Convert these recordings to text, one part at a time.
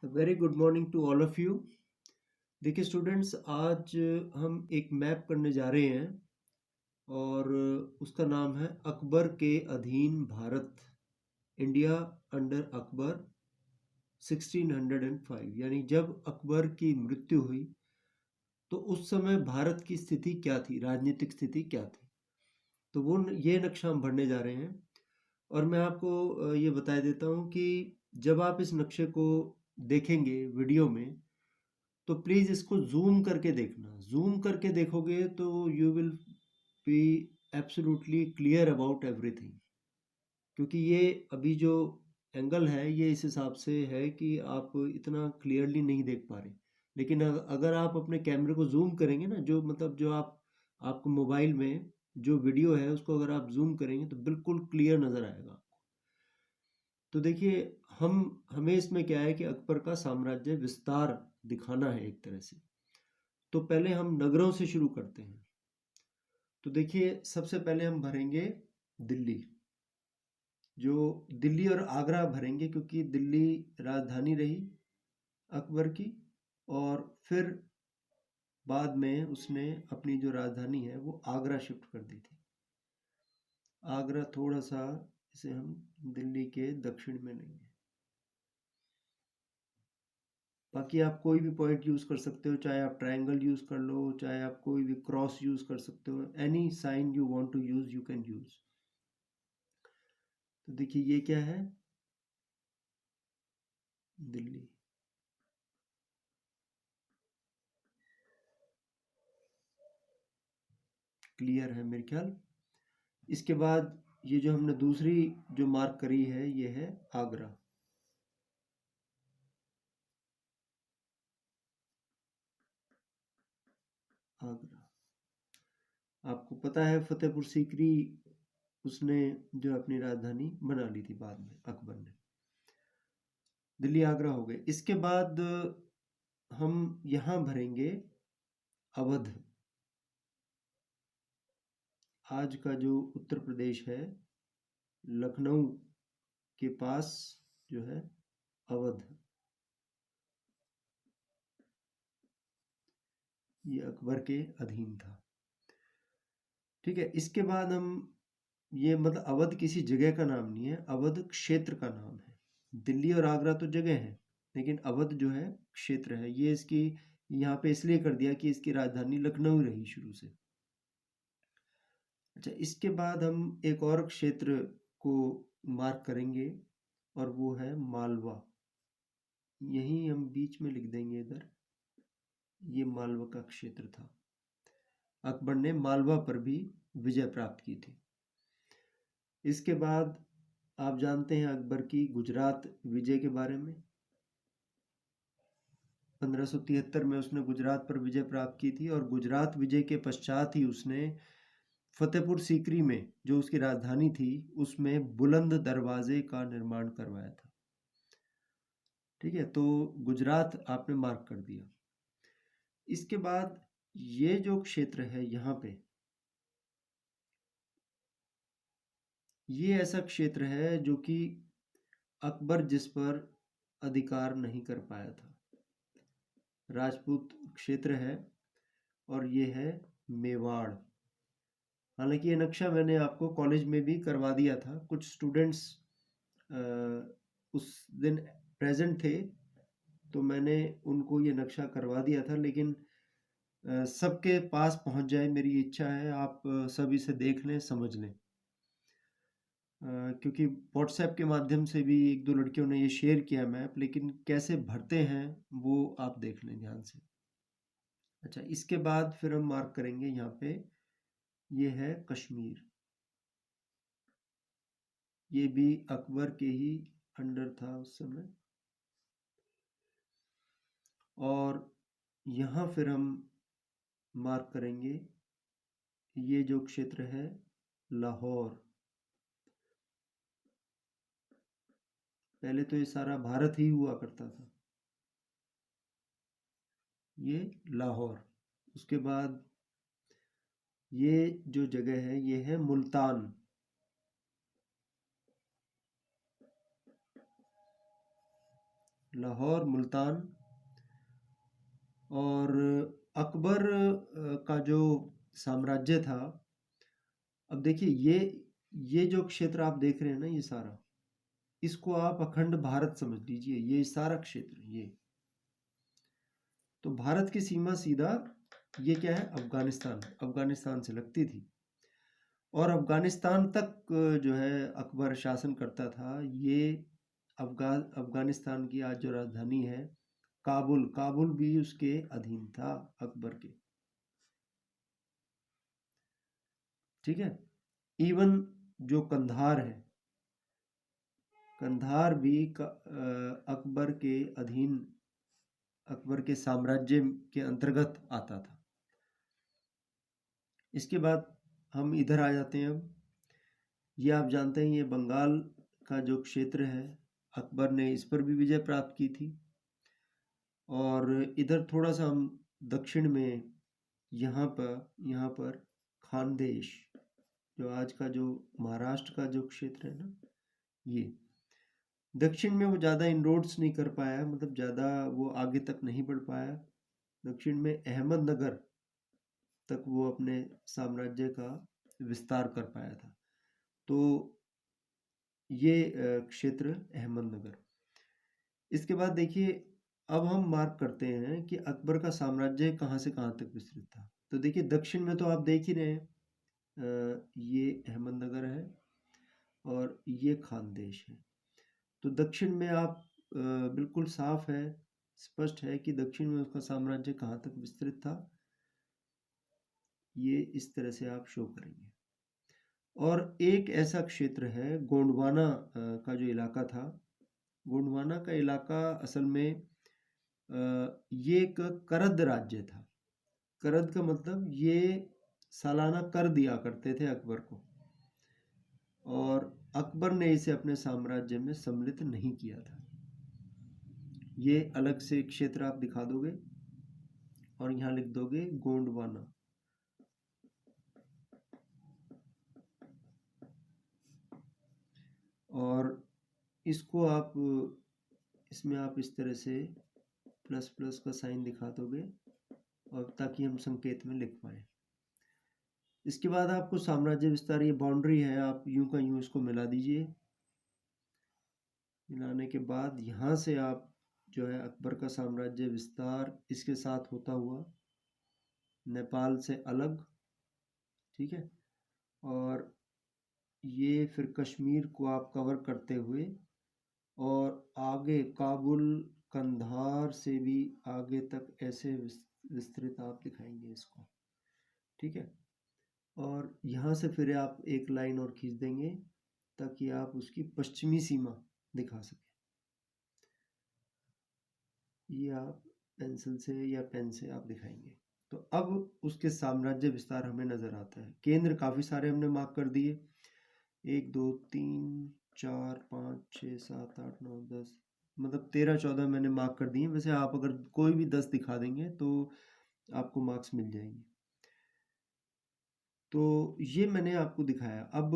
Very good morning to all of you. देखिए students, आज हम एक मैप करने जा रहे हैं और उसका नाम है अकबर के अधीन भारत, इंडिया अंडर अकबर 1605। यानी जब अकबर की मृत्यु हुई तो उस समय भारत की स्थिति क्या थी, राजनीतिक स्थिति क्या थी। तो ये नक्शा हम भरने जा रहे हैं। और मैं आपको ये बता देता हूँ कि जब आप इस नक्शे को देखेंगे वीडियो में तो प्लीज़ इसको ज़ूम करके देखना। ज़ूम करके देखोगे तो you will be absolutely clear about everything, क्योंकि ये अभी जो एंगल है ये इस हिसाब से है कि आप इतना क्लियरली नहीं देख पा रहे। लेकिन अगर आप अपने कैमरे को जूम करेंगे ना, जो मतलब जो आपको मोबाइल में जो वीडियो है उसको अगर आप जूम करेंगे तो बिल्कुल क्लियर नज़र आएगा। तो देखिए, हमें इसमें क्या है कि अकबर का साम्राज्य विस्तार दिखाना है एक तरह से। तो पहले हम नगरों से शुरू करते हैं। तो देखिए, सबसे पहले हम भरेंगे दिल्ली। जो दिल्ली और आगरा भरेंगे, क्योंकि दिल्ली राजधानी रही अकबर की, और फिर बाद में उसने अपनी जो राजधानी है वो आगरा शिफ्ट कर दी थी। आगरा थोड़ा सा इसे हम दिल्ली के दक्षिण में लेंगे। बाकी आप कोई भी पॉइंट यूज़ कर सकते हो, चाहे आप ट्रायंगल यूज़ कर लो, चाहे आप कोई भी क्रॉस यूज़ कर सकते हो। Any sine you want to use you can use. तो देखिए, ये क्या है, दिल्ली। क्लियर है मेरे ख्याल। इसके बाद ये जो हमने दूसरी जो मार्क करी है ये है आगरा। आगरा आपको पता है फतेहपुर सीकरी उसने जो अपनी राजधानी बना ली थी बाद में अकबर ने। दिल्ली आगरा हो गए। इसके बाद हम यहाँ भरेंगे अवध। आज का जो उत्तर प्रदेश है, लखनऊ के पास जो है अवध, ये अकबर के अधीन था। ठीक है। इसके बाद हम ये मतलब अवध किसी जगह का नाम नहीं है, अवध क्षेत्र का नाम है। दिल्ली और आगरा तो जगह है, लेकिन अवध जो है क्षेत्र है। ये इसकी यहाँ पे इसलिए कर दिया कि इसकी राजधानी लखनऊ रही शुरू से। अच्छा, इसके बाद हम एक और क्षेत्र को मार्क करेंगे और वो है मालवा। यहीं हम बीच में लिख देंगे इधर, ये मालवा का क्षेत्र था। अकबर ने मालवा पर भी विजय प्राप्त की थी। इसके बाद आप जानते हैं अकबर की गुजरात विजय के बारे में। 1573 में उसने गुजरात पर विजय प्राप्त की थी, और गुजरात विजय के पश्चात ही उसने फतेहपुर सीकरी में जो उसकी राजधानी थी उसमें बुलंद दरवाजे का निर्माण करवाया था। ठीक है, तो गुजरात आपने मार्क कर दिया। इसके बाद ये जो क्षेत्र है यहाँ पे, ये ऐसा क्षेत्र है जो कि अकबर जिस पर अधिकार नहीं कर पाया था। राजपूत क्षेत्र है और ये है मेवाड़। हालांकि ये नक्शा मैंने आपको कॉलेज में भी करवा दिया था। कुछ स्टूडेंट्स उस दिन प्रेजेंट थे तो मैंने उनको ये नक्शा करवा दिया था, लेकिन सबके पास पहुंच जाए मेरी इच्छा है। आप सब इसे देख लें, समझ लें। क्योंकि व्हाट्सएप के माध्यम से भी एक दो लड़कियों ने ये शेयर किया मैप, लेकिन कैसे भरते हैं वो आप देख लें ध्यान से। अच्छा, इसके बाद फिर हम मार्क करेंगे यहाँ पे, ये है कश्मीर। ये भी अकबर के ही अंडर था उस समय। और यहाँ फिर हम मार्क करेंगे ये जो क्षेत्र है लाहौर। पहले तो ये सारा भारत ही हुआ करता था, ये लाहौर। उसके बाद ये जो जगह है ये है मुल्तान। लाहौर, मुल्तान। और अकबर का जो साम्राज्य था, अब देखिए ये जो क्षेत्र आप देख रहे हैं ना, ये सारा, इसको आप अखंड भारत समझ लीजिए। ये सारा क्षेत्र, ये तो भारत की सीमा सीधा, ये क्या है, अफगानिस्तान, अफगानिस्तान से लगती थी। और अफगानिस्तान तक जो है अकबर शासन करता था। ये अफगानिस्तान की आज जो राजधानी है काबुल, काबुल भी उसके अधीन था अकबर के। ठीक है। इवन जो कंधार है, कंधार भी अकबर के अधीन, अकबर के साम्राज्य के अंतर्गत आता था। इसके बाद हम इधर आ जाते हैं। अब ये आप जानते हैं, ये बंगाल का जो क्षेत्र है, अकबर ने इस पर भी विजय प्राप्त की थी। और इधर थोड़ा सा हम दक्षिण में, यहाँ पर खानदेश, जो आज का जो महाराष्ट्र का जो क्षेत्र है ना, ये दक्षिण में वो ज़्यादा इनरोड्स नहीं कर पाया, मतलब ज़्यादा वो आगे तक नहीं बढ़ पाया। दक्षिण में अहमदनगर तक वो अपने साम्राज्य का विस्तार कर पाया था। तो ये क्षेत्र अहमदनगर। इसके बाद देखिए, अब हम मार्क करते हैं कि अकबर का साम्राज्य कहाँ से कहाँ तक विस्तृत था। तो देखिए, दक्षिण में तो आप देख ही रहे हैं, ये अहमदनगर है और ये खानदेश है। तो दक्षिण में आप बिल्कुल साफ है, स्पष्ट है कि दक्षिण में उसका साम्राज्य कहाँ तक विस्तृत था। ये इस तरह से आप शो करेंगे। और एक ऐसा क्षेत्र है गोंडवाना का जो इलाका था। गोंडवाना का इलाका असल में ये एक करद राज्य था। करद का मतलब ये सालाना कर दिया करते थे अकबर को, और अकबर ने इसे अपने साम्राज्य में सम्मिलित नहीं किया था। ये अलग से क्षेत्र आप दिखा दोगे और यहाँ लिख दोगे गोंडवाना। और इसको आप, इसमें आप इस तरह से प्लस प्लस का साइन दिखा दोगे, और ताकि हम संकेत में लिख पाए। इसके बाद आपको साम्राज्य विस्तार, ये बाउंड्री है, आप यूं का यूं इसको मिला दीजिए। मिलाने के बाद यहाँ से आप जो है अकबर का साम्राज्य विस्तार इसके साथ होता हुआ नेपाल से अलग, ठीक है, और ये फिर कश्मीर को आप कवर करते हुए और आगे काबुल, कंधार से भी आगे तक ऐसे विस्तृत आप दिखाएंगे इसको, ठीक है। और यहाँ से फिर आप एक लाइन और खींच देंगे ताकि आप उसकी पश्चिमी सीमा दिखा सकें। ये आप पेंसिल से या पेन से आप दिखाएंगे। तो अब उसके साम्राज्य विस्तार हमें नजर आता है। केंद्र काफी सारे हमने मार्क कर दिए, 1 2 3 4 5 6 7 8 9 10, मतलब 13-14 मैंने मार्क कर दिए। वैसे आप अगर कोई भी 10 दिखा देंगे तो आपको मार्क्स मिल जाएंगे। तो ये मैंने आपको दिखाया। अब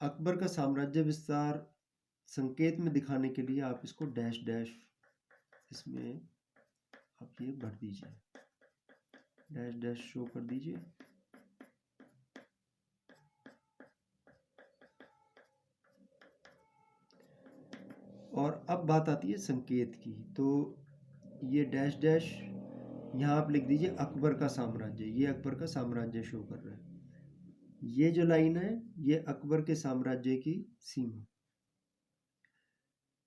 अकबर का साम्राज्य विस्तार संकेत में दिखाने के लिए आप इसको डैश डैश, इसमें आप ये भर दीजिए, डैश डैश शो कर दीजिए। और अब बात आती है संकेत की। तो ये डैश डैश यहाँ आप लिख दीजिए अकबर का साम्राज्य, ये अकबर का साम्राज्य शो कर रहा है। ये जो लाइन है ये अकबर के साम्राज्य की सीमा।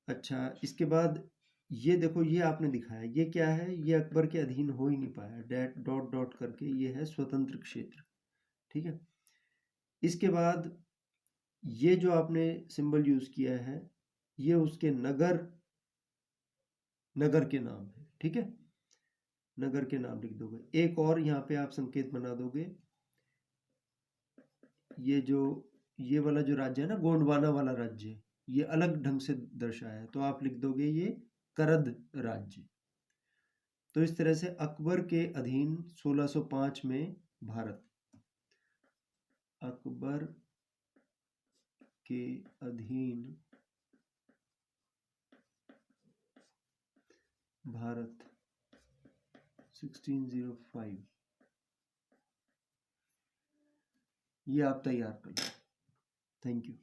अच्छा, इसके बाद ये देखो, ये आपने दिखाया, ये क्या है, ये अकबर के अधीन हो ही नहीं पाया, डॉट डॉट करके, ये है स्वतंत्र क्षेत्र, ठीक है। इसके बाद ये जो आपने सिंबल यूज किया है, ये उसके नगर, नगर के नाम है, ठीक है। नगर के नाम लिख दोगे। एक और यहाँ पे आप संकेत बना दोगे, ये जो ये वाला जो राज्य है ना, गोंडवाना वाला राज्य, ये अलग ढंग से दर्शाया है, तो आप लिख दोगे ये करद राज्य। तो इस तरह से अकबर के अधीन 1605 में भारत, अकबर के अधीन भारत 1605, ये आप तैयार कर लो। Thank you.